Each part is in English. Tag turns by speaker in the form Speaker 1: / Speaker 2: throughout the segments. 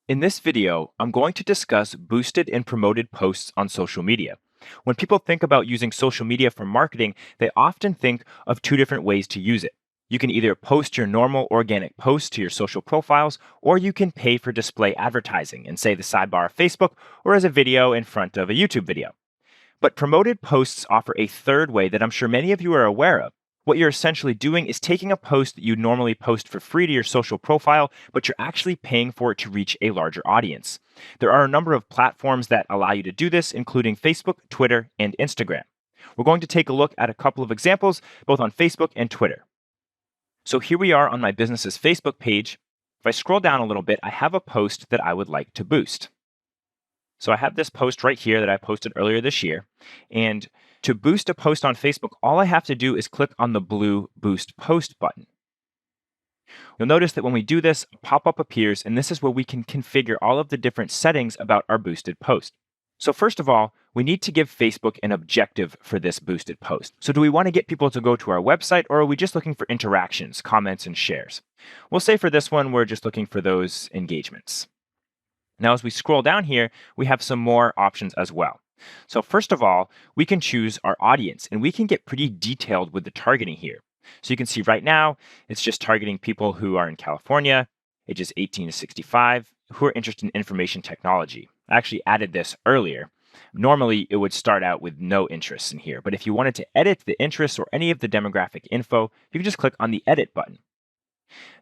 Speaker 1: In this video, I'm going to discuss boosted and promoted posts on social media. When people think about using social media for marketing, they often think of two different ways to use it. You can either post your normal organic posts to your social profiles, or you can pay for display advertising in, say, the sidebar of Facebook or as a video in front of a YouTube video. But promoted posts offer a third way that I'm sure many of you are aware of. What you're essentially doing is taking a post that you normally post for free to your social profile, but you're actually paying for it to reach a larger audience. There are a number of platforms that allow you to do this, including Facebook, Twitter, and Instagram. We're going to take a look at a couple of examples, both on Facebook and Twitter. So here we are on my business's Facebook page. If I scroll down a little bit, I have a post that I would like to boost. So I have this post right here that I posted earlier this year. And to boost a post on Facebook, all I have to do is click on the blue Boost Post button. You'll notice that when we do this, a pop-up appears, and this is where we can configure all of the different settings about our boosted post. So first of all, we need to give Facebook an objective for this boosted post. So do we want to get people to go to our website, or are we just looking for interactions, comments, and shares? We'll say for this one, we're just looking for those engagements. Now, as we scroll down here, we have some more options as well. So first of all, we can choose our audience, and we can get pretty detailed with the targeting here. So you can see right now, it's just targeting people who are in California, ages 18 to 65, who are interested in information technology. I actually added this earlier. Normally, it would start out with no interests in here, but if you wanted to edit the interests or any of the demographic info, you can just click on the Edit button.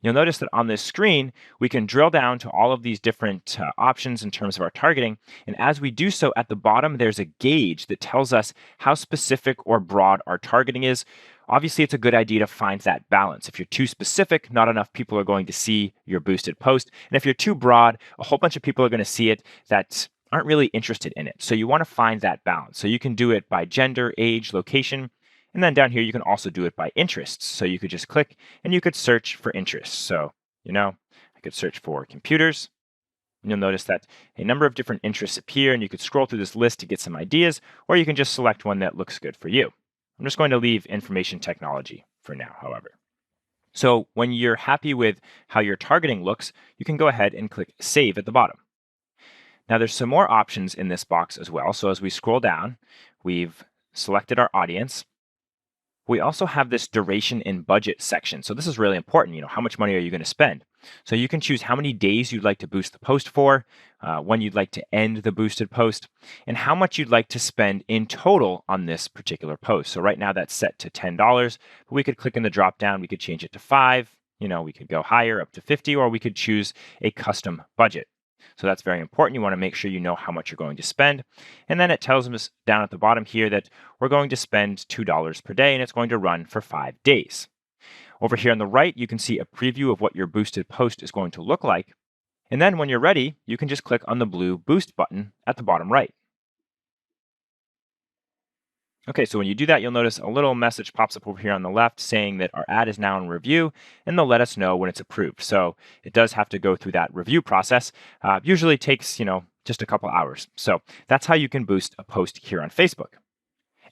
Speaker 1: You'll notice that on this screen, we can drill down to all of these different options in terms of our targeting. And as we do so, at the bottom, there's a gauge that tells us how specific or broad our targeting is. Obviously, it's a good idea to find that balance. If you're too specific, not enough people are going to see your boosted post. And if you're too broad, a whole bunch of people are going to see it that aren't really interested in it. So you want to find that balance. So you can do it by gender, age, location. And then down here, you can also do it by interests. So you could just click and you could search for interests. So, I could search for computers. And you'll notice that a number of different interests appear, and you could scroll through this list to get some ideas, or you can just select one that looks good for you. I'm just going to leave information technology for now, however. So when you're happy with how your targeting looks, you can go ahead and click Save at the bottom. Now there's some more options in this box as well. So as we scroll down, we've selected our audience. We also have this duration and budget section. So this is really important. How much money are you going to spend? So you can choose how many days you'd like to boost the post for, when you'd like to end the boosted post, and how much you'd like to spend in total on this particular post. So right now that's set to $10, but we could click in the drop down. We could change it to 5. We could go higher up to 50, or we could choose a custom budget. So that's very important. You want to make sure you know how much you're going to spend. And then it tells us down at the bottom here that we're going to spend $2 per day, and it's going to run for 5 days. Over here on the right, you can see a preview of what your boosted post is going to look like. And then when you're ready, you can just click on the blue Boost button at the bottom right. Okay, so when you do that, you'll notice a little message pops up over here on the left saying that our ad is now in review, and they'll let us know when it's approved. So it does have to go through that review process. Usually takes, just a couple hours. So that's how you can boost a post here on Facebook.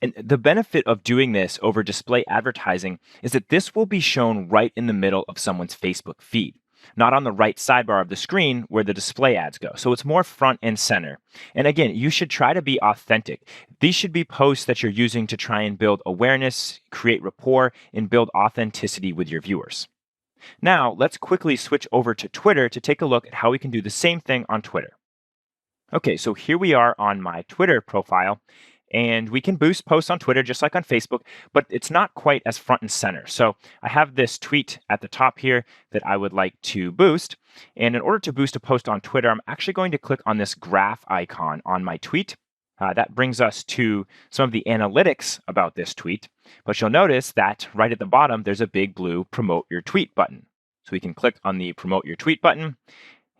Speaker 1: And the benefit of doing this over display advertising is that this will be shown right in the middle of someone's Facebook feed, not on the right sidebar of the screen where the display ads go. So it's more front and center. And again, you should try to be authentic. These should be posts that you're using to try and build awareness, create rapport, and build authenticity with your viewers. Now, let's quickly switch over to Twitter to take a look at how we can do the same thing on Twitter. Okay, so here we are on my Twitter profile. And we can boost posts on Twitter just like on Facebook, but it's not quite as front and center. So I have this tweet at the top here that I would like to boost. And in order to boost a post on Twitter, I'm actually going to click on this graph icon on my tweet. That brings us to some of the analytics about this tweet. But you'll notice that right at the bottom, there's a big blue Promote Your Tweet button. So we can click on the Promote Your Tweet button,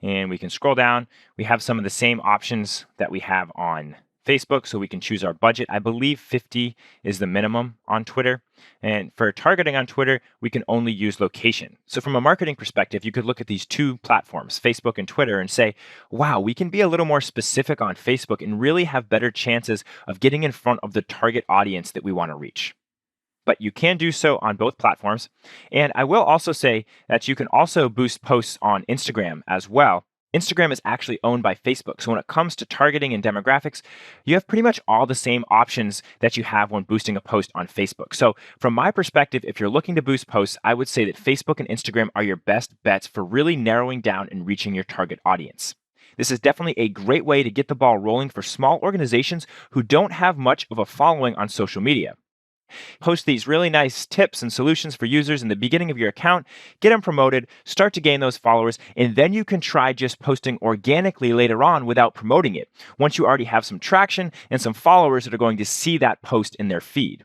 Speaker 1: and we can scroll down. We have some of the same options that we have on Facebook, so we can choose our budget. I believe 50 is the minimum on Twitter. And for targeting on Twitter, we can only use location. So from a marketing perspective, you could look at these two platforms, Facebook and Twitter, and say, wow, we can be a little more specific on Facebook and really have better chances of getting in front of the target audience that we want to reach. But you can do so on both platforms. And I will also say that you can also boost posts on Instagram as well. Instagram is actually owned by Facebook. So when it comes to targeting and demographics, you have pretty much all the same options that you have when boosting a post on Facebook. So from my perspective, if you're looking to boost posts, I would say that Facebook and Instagram are your best bets for really narrowing down and reaching your target audience. This is definitely a great way to get the ball rolling for small organizations who don't have much of a following on social media. Post these really nice tips and solutions for users in the beginning of your account, get them promoted, start to gain those followers, and then you can try just posting organically later on without promoting it, once you already have some traction and some followers that are going to see that post in their feed.